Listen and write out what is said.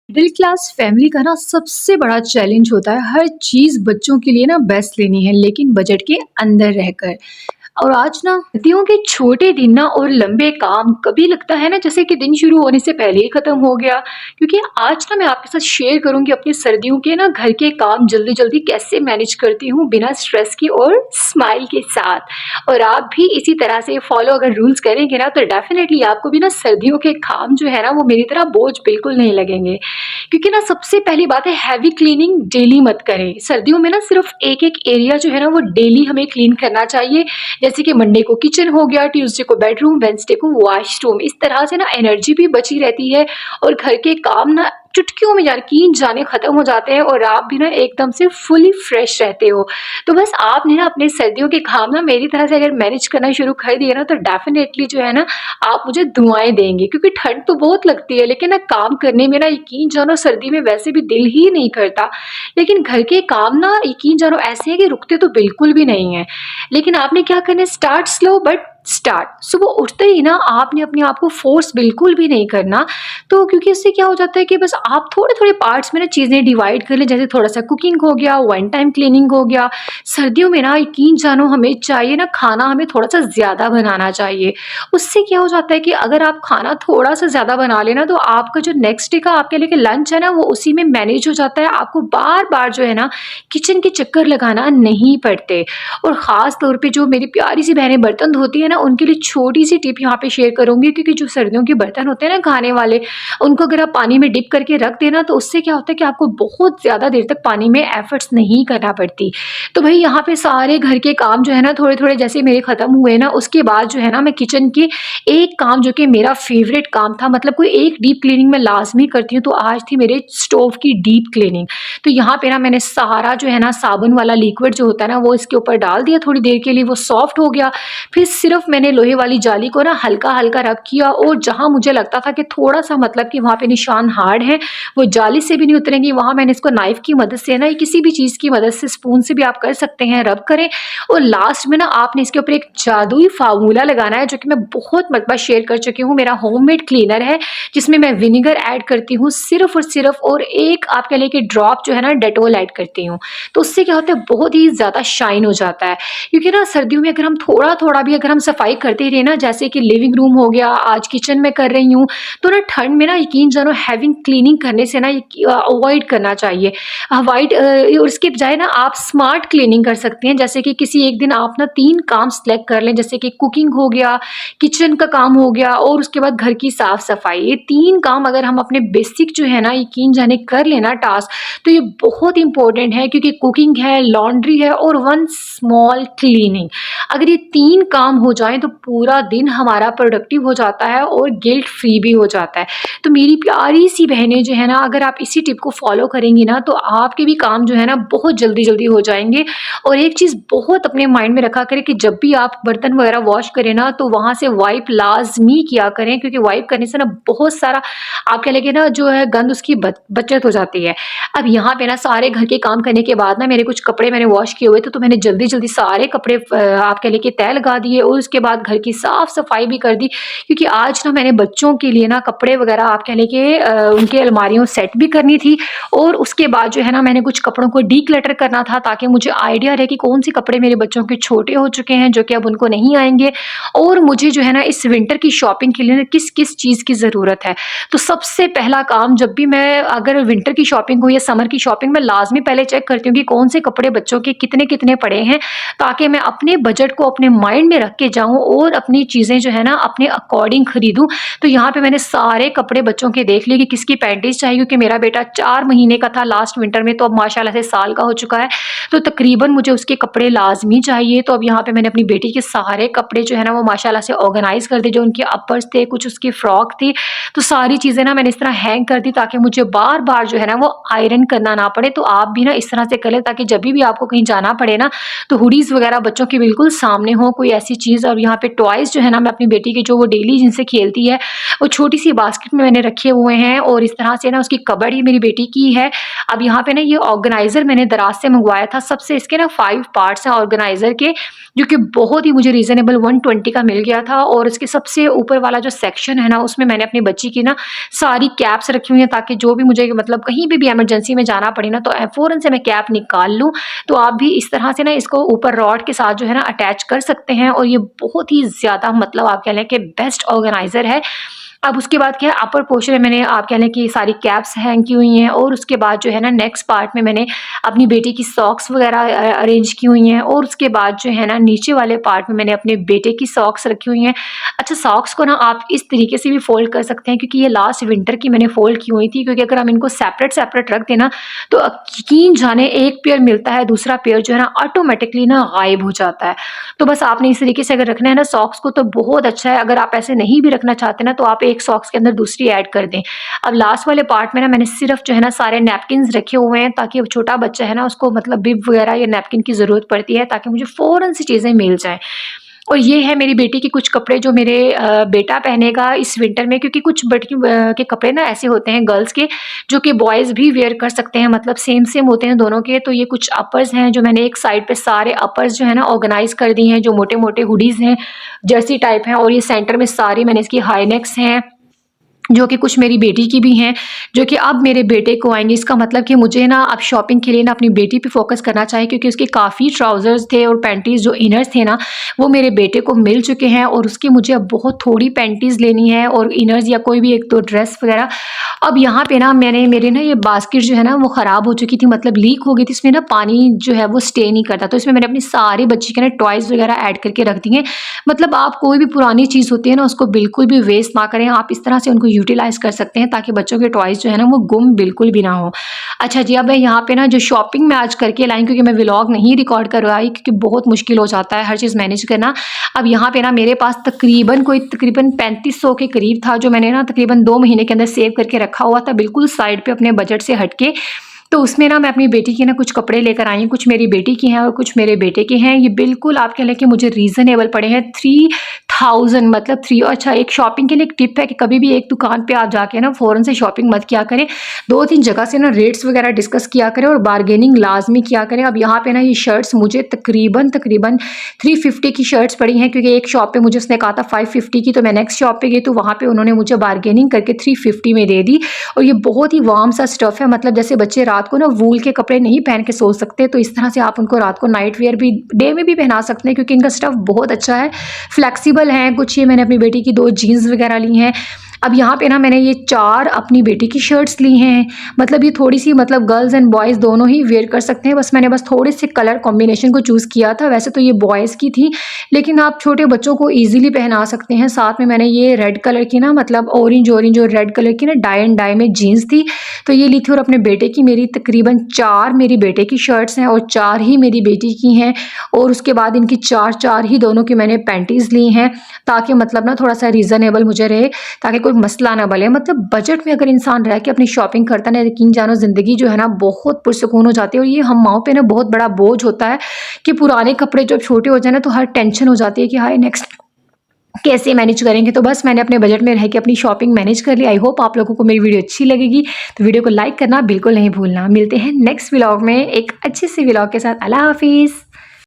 Middle class family का ना सबसे बड़ा चैलेंज होता है हर चीज़ बच्चों के लिए ना बेस्ट लेनी है लेकिन बजट के अंदर रहकर। और आज ना सर्दियों के छोटे दिन ना और लंबे काम कभी लगता है ना जैसे कि दिन शुरू होने से पहले ही खत्म हो गया। क्योंकि आज ना मैं आपके साथ शेयर करूंगी अपने सर्दियों के ना घर के काम जल्दी जल्दी कैसे मैनेज करती हूँ बिना स्ट्रेस की और स्माइल के साथ। और आप भी इसी तरह से फॉलो अगर रूल्स करेंगे ना तो डेफिनेटली आपको भी ना सर्दियों के काम जो है ना वो मेरी तरह बोझ बिल्कुल नहीं लगेंगे। क्योंकि ना सबसे पहली बात है हैवी क्लीनिंग डेली मत करें। सर्दियों में ना सिर्फ एक एक एरिया जो है ना वो डेली हमें क्लीन करना चाहिए। जैसे कि मंडे को किचन हो गया, ट्यूसडे को बेडरूम, वेंसडे को वॉशरूम। इस तरह से ना एनर्जी भी बची रहती है और घर के काम ना चुटकियों में यकीन जाने खत्म हो जाते हैं और आप भी ना एकदम से फुली फ्रेश रहते हो। तो बस आपने ना अपने सर्दियों के काम ना मेरी तरह से अगर मैनेज करना शुरू कर दिए ना तो डेफिनेटली जो है ना आप मुझे दुआएं देंगे। क्योंकि ठंड तो बहुत लगती है लेकिन ना काम करने में ना यकीन जानो सर्दी में वैसे भी दिल ही नहीं करता। लेकिन घर के काम ना यकीन जानो ऐसे है कि रुकते तो बिल्कुल भी नहीं है। लेकिन आपने क्या करना है, स्टार्ट स्लो बट स्टार्ट। सुबह उठते ही ना आपने अपने आप को फोर्स बिल्कुल भी नहीं करना। तो क्योंकि इससे क्या हो जाता है कि बस आप थोड़े थोड़े पार्ट्स में ना चीज़ें डिवाइड कर लें। जैसे थोड़ा सा कुकिंग हो गया, वन टाइम क्लीनिंग हो गया। सर्दियों में ना यकीन जानो हमें चाहिए ना खाना हमें थोड़ा सा ज़्यादा बनाना चाहिए। उससे क्या हो जाता है कि अगर आप खाना थोड़ा सा ज़्यादा बना लेना तो आपका जो नेक्स्ट डे का आपके लिए लंच है ना वो उसी में मैनेज हो जाता है। आपको बार बार जो है ना किचन के चक्कर लगाना नहीं पड़ते। और ख़ास तौर पे जो मेरी प्यारी सी बहनें बर्तन धोती है ना उनके लिए छोटी सी टिप यहाँ पे शेयर करूंगी। क्योंकि जो सर्दियों के बर्तन होते हैं ना खाने वाले, उनको अगर आप पानी में डिप करके रख देना तो उससे क्या होता है कि आपको बहुत ज़्यादा देर तक पानी में एफर्ट्स नहीं करना पड़ती। तो भाई यहाँ पे सारे घर के काम जो है ना थोड़े थोड़े जैसे मेरे खत्म हुए ना उसके बाद जो है ना मैं किचन के एक काम जो कि मेरा फेवरेट काम था, मतलब कोई एक डीप क्लीनिंग मैं लाजमी करती हूँ, तो आज थी मेरे स्टोव की डीप क्लीनिंग। तो यहाँ पे ना मैंने सारा जो है ना साबुन वाला लिक्विड जो होता है ना वो इसके ऊपर डाल दिया, थोड़ी देर के लिए वो सॉफ्ट हो गया। फिर सिर्फ मैंने लोहे वाली जाली को ना हल्का हल्का रब किया और जहां मुझे लगता था कि थोड़ा सा मतलब कि वहां पे निशान हार्ड है, वो जाली से भी नहीं उतरेंगी, वहां मैंने इसको नाइफ की मदद से ना या किसी भी चीज की मदद से स्पून से भी आप कर सकते हैं रब करें। और लास्ट में ना आपने इसके ऊपर एक जादुई फार्मूला लगाना है जो कि मैं बहुत मरतबा शेयर कर चुकी हूँ। मेरा होममेड क्लीनर है जिसमें मैं विनेगर ऐड करती हूँ सिर्फ और सिर्फ, और एक आपके लिए कि ड्रॉप जो है ना डेटोल ऐड करती हूँ। तो उससे क्या होता है बहुत ही ज़्यादा शाइन हो जाता है। क्योंकि ना सर्दियों में अगर हम थोड़ा थोड़ा भी अगर हम सफाई करते ही रहे ना, जैसे कि लिविंग रूम हो गया, आज किचन में कर रही हूँ, तो ना ठंड में ना यकीन जानो हैविंग क्लीनिंग करने से ना अवॉइड करना चाहिए। अवॉइड और इसके बजाय ना आप स्मार्ट क्लीनिंग कर सकते हैं। जैसे कि किसी एक दिन आप ना 3 काम सेलेक्ट कर लें, जैसे कि कुकिंग हो गया, किचन का काम हो गया और उसके बाद घर की साफ सफाई। ये 3 काम अगर हम अपने बेसिक जो है ना यकीन जाने कर लेना टास्क, तो ये बहुत इंपॉर्टेंट है। क्योंकि कुकिंग है, लॉन्ड्री है और वन स्मॉल क्लीनिंग, अगर ये 3 काम हो जाएं तो पूरा दिन हमारा प्रोडक्टिव हो जाता है और गिल्ट फ्री भी हो जाता है। तो मेरी प्यारी सी बहनें जो है ना अगर आप इसी टिप को फॉलो करेंगी ना तो आपके भी काम जो है ना बहुत जल्दी जल्दी हो जाएंगे। और एक चीज़ बहुत अपने माइंड में रखा करें कि जब भी आप बर्तन वगैरह वॉश करें ना तो वहाँ से वाइप लाजमी किया करें। क्योंकि वाइप करने से ना बहुत सारा आप कह लेंगे ना जो है गंद उसकी बचत हो जाती है। अब यहाँ पे ना सारे घर के काम करने के बाद ना मेरे कुछ कपड़े मैंने वॉश किए हुए थे, तो मैंने जल्दी जल्दी सारे कपड़े आप कह लेके तह लगा दिए और उसके बाद घर की साफ सफाई भी कर दी। क्योंकि आज ना मैंने बच्चों के लिए ना कपड़े वगैरह आप कह लेके उनके अलमारियों सेट भी करनी थी। और उसके बाद जो है ना मैंने कुछ कपड़ों को डी क्लटर करना था ताकि मुझे आइडिया रहे कि कौन से कपड़े मेरे बच्चों के छोटे हो चुके हैं जो कि अब उनको नहीं आएंगे, और मुझे जो है ना इस विंटर की शॉपिंग के लिए किस किस चीज़ की ज़रूरत है। तो सबसे पहला काम जब भी मैं अगर विंटर की शॉपिंग हो या समर की शॉपिंग में लाजमी पहले चेक करती हूँ कि कौन से कपड़े बच्चों के कितने कितने पड़े हैं, ताकि मैं अपने बजट को अपने माइंड में रख के जाऊँ और अपनी चीज़ें जो है ना अपने अकॉर्डिंग खरीदूँ। तो यहाँ पे मैंने सारे कपड़े बच्चों के देख लिए कि किसकी पैंटीज चाहिए, क्योंकि मेरा बेटा 4 महीने का था लास्ट विंटर में, तो अब माशाल्लाह से साल का हो चुका है। तो तकरीबन मुझे उसके कपड़े लाजमी चाहिए। तो अब यहाँ पे मैंने अपनी बेटी के सारे कपड़े जो है ना वो माशाल्लाह से ऑर्गेनाइज कर दिए। जो उनके अपर्स थे, कुछ उसकी फ्रॉक थी, तो सारी चीज़ें ना मैंने इस तरह हैंग कर दी ताकि मुझे बार बार जो है ना वो आयरन करना ना पड़े। तो आप भी ना इस तरह से कर लें ताकि जब भी आपको कहीं जाना पड़े ना तो हुडीज़ वगैरह बच्चों के बिल्कुल सामने हो, कोई ऐसी चीज़ और यहाँ पे टॉयज़ जो है ना मैं अपनी बेटी के जो वो डेली जिनसे खेलती है, वो छोटी-सी बास्केट में मैंने रखे हुए हैं और इस तरह से ना उसकी कबर्ड ही मेरी बेटी की है। अब यहाँ पे ना ये ऑर्गेनाइज़र मैंने दराज़ से मँगवाया था, सबसे इसके ना 5 पार्ट्स हैं ऑर्गेनाइज़र के, जो कि बहुत ही मुझे रीज़नेबल 120 का मिल गया था। और इसके सबसे ऊपर वाला जो सेक्शन है ना, उसमें मैंने अपनी बच्ची की ना सारी कैप्स रखी हुई हैं, ताकि जो भी मुझे मतलब कहीं पे भी इमरजेंसी में जाना पड़े ना, तो फ़ौरन से मैं कैप निकाल लूँ। तो आप भी इस तरह से ना इसको ऊपर रॉड के साथ जो है ना अटैच कर सकते हैं और ये बहुत ही ज़्यादा मतलब आप कह लें कि बेस्ट ऑर्गेनाइज़र है। अब उसके बाद क्या है, अपर पोर्शन में मैंने आप कह लें कि सारी कैप्स हैंग की हुई हैं और उसके बाद जो है ना नेक्स्ट पार्ट में मैंने अपनी बेटी की सॉक्स वगैरह अरेंज की हुई हैं और उसके बाद जो है ना नीचे वाले पार्ट में मैंने अपने बेटे की सॉक्स रखी हुई हैं। अच्छा, सॉक्स को ना आप इस तरीके से भी फ़ोल्ड कर सकते हैं, क्योंकि ये लास्ट विंटर की मैंने फ़ोल्ड की हुई थी, क्योंकि अगर हम इनको सेपरेट रख दें ना, तो यकीन जाने एक पेयर मिलता है, दूसरा पेयर जो है ना ऑटोमेटिकली ना गायब हो जाता है। तो बस आपने इस तरीके से अगर रखना है ना सॉक्स को, तो बहुत अच्छा है। अगर आप ऐसे नहीं भी रखना चाहते ना, तो आप एक सॉक्स के अंदर दूसरी ऐड कर दें। अब लास्ट वाले पार्ट में ना मैंने सिर्फ जो है ना सारे नैपकिन्स रखे हुए हैं, ताकि छोटा बच्चा है ना उसको मतलब बिब वगैरह या नैपकिन की ज़रूरत पड़ती है, ताकि मुझे फ़ौरन से चीज़ें मिल जाएँ। और ये है मेरी बेटी के कुछ कपड़े जो मेरे बेटा पहनेगा इस विंटर में, क्योंकि कुछ बच्चियों के कपड़े ना ऐसे होते हैं गर्ल्स के, जो कि बॉयज़ भी वेयर कर सकते हैं, मतलब सेम होते हैं दोनों के। तो ये कुछ अपर्स हैं जो मैंने एक साइड पे सारे अपर्स जो है ना ऑर्गेनाइज़ कर दिए हैं, जो मोटे-मोटे हुडीज़ हैं, जर्सी टाइप हैं, और ये सेंटर में सारी मैंने इसकी हाई नेक्स हैं, जो कि कुछ मेरी बेटी की भी हैं, जो कि अब मेरे बेटे को आएँगी। इसका मतलब कि मुझे ना अब शॉपिंग के लिए ना अपनी बेटी पे फ़ोकस करना चाहिए, क्योंकि उसके काफ़ी ट्राउज़र्स थे और पैंटीज़ जो इनर्स थे ना, वो मेरे बेटे को मिल चुके हैं और उसकी मुझे अब बहुत थोड़ी पैंटीज़ लेनी है और इनर्स या कोई भी 1-2 ड्रेस वग़ैरह। अब यहाँ पे ना मेरे ना ये बास्केट जो है ना वो ख़राब हो चुकी थी, मतलब लीक हो गई थी, इसमें ना पानी जो है वो स्टे नहीं करता। तो इसमें मैंने अपनी सारी बच्ची के ना टॉयज़ वग़ैरह ऐड करके रख दिए हैं। मतलब आप कोई भी पुरानी चीज़ होती है ना, उसको बिल्कुल भी वेस्ट ना करें। आप इस तरह से उनको यूटिलाइज़ कर सकते हैं, ताकि बच्चों के टॉयज़ जो है ना वो गुम बिल्कुल भी ना हो। अच्छा जी, अब मैं यहाँ पे ना जो शॉपिंग मैं आज करके लाई, क्योंकि मैं व्लॉग नहीं रिकॉर्ड करवाई, क्योंकि बहुत मुश्किल हो जाता है हर चीज़ मैनेज करना। अब यहाँ पे ना मेरे पास तकरीबन 3500 के करीब था, जो मैंने ना तकरीबन 2 महीने के अंदर सेव करके रखा हुआ था, बिल्कुल साइड पे अपने बजट से हट के। तो उसमें ना मैं अपनी बेटी के ना कुछ कपड़े लेकर आई हूँ, कुछ मेरी बेटी के हैं और कुछ मेरे बेटे के हैं। ये बिल्कुल आप कह लें कि मुझे रीज़नेबल पड़े हैं, 3000 मतलब 3। अच्छा, एक शॉपिंग के लिए एक टिप है कि कभी भी एक दुकान पे आप जाके ना फ़ौरन से शॉपिंग मत किया करें। 2-3 जगह से ना रेट्स वगैरह डिस्कस किया करें और बार्गेनिंग लाज़मी किया करें। अब यहाँ पे ना ये शर्ट्स मुझे तकरीबन 350 की शर्ट्स पड़ी हैं, क्योंकि एक शॉप पे मुझे उसने कहा था 550 की, तो मैं नेक्स्ट शॉप पे गई तो वहाँ पे उन्होंने मुझे बार्गेनिंग करके 350 में दे दी। और ये बहुत ही वार्म सा स्टफ़ है, मतलब जैसे बच्चे रात को ना वूल के कपड़े नहीं पहन के सो सकते, तो इस तरह से आप उनको रात को नाइट वियर भी डे में भी पहना सकते हैं, क्योंकि इनका स्टफ़ बहुत अच्छा है, फ्लेक्सिबल है। कुछ ये मैंने अपनी बेटी की 2 जीन्स वगैरह ली हैं। अब यहाँ पे ना मैंने ये 4 अपनी बेटी की शर्ट्स ली हैं, मतलब ये थोड़ी-सी मतलब गर्ल्स एंड बॉयज़ दोनों ही वियर कर सकते हैं। मैंने थोड़े से कलर कॉम्बिनेशन को चूज़ किया था, वैसे तो ये बॉयज़ की थी, लेकिन आप छोटे बच्चों को ईज़िली पहना सकते हैं। साथ में मैंने ये रेड कलर की ना मतलब ऑरेंज और रेड कलर की ना डाई एंड डाई में जीन्स थी, तो ये ली थी। और अपने बेटे की मेरी तकरीबन 4 मेरी बेटे की शर्ट्स हैं और 4 ही मेरी बेटी की हैं, और उसके बाद इनकी 4-4 ही दोनों की मैंने पैंटीज़ ली हैं, ताकि मतलब ना थोड़ा-सा रीज़नेबल मुझे रहे, ताकि कोई मसला ना बने। मतलब बजट में अगर इंसान रह के अपनी शॉपिंग करता है ना, यकीन जानो ज़िंदगी जो है ना बहुत पुरसुकून हो जाती है। और ये हम माँओं पे ना बहुत बड़ा बोझ होता है कि पुराने कपड़े जब छोटे हो जाए ना, तो हर टेंशन हो जाती है कि हाय नेक्स्ट कैसे मैनेज करेंगे। तो बस मैंने अपने बजट में रह के अपनी शॉपिंग मैनेज कर ली। आई होप आप लोगों को मेरी वीडियो अच्छी लगेगी, तो वीडियो को लाइक करना बिल्कुल नहीं भूलना। मिलते हैं नेक्स्ट व्लॉग में एक अच्छे से व्लॉग के साथ। अल्लाह हाफ़िज़।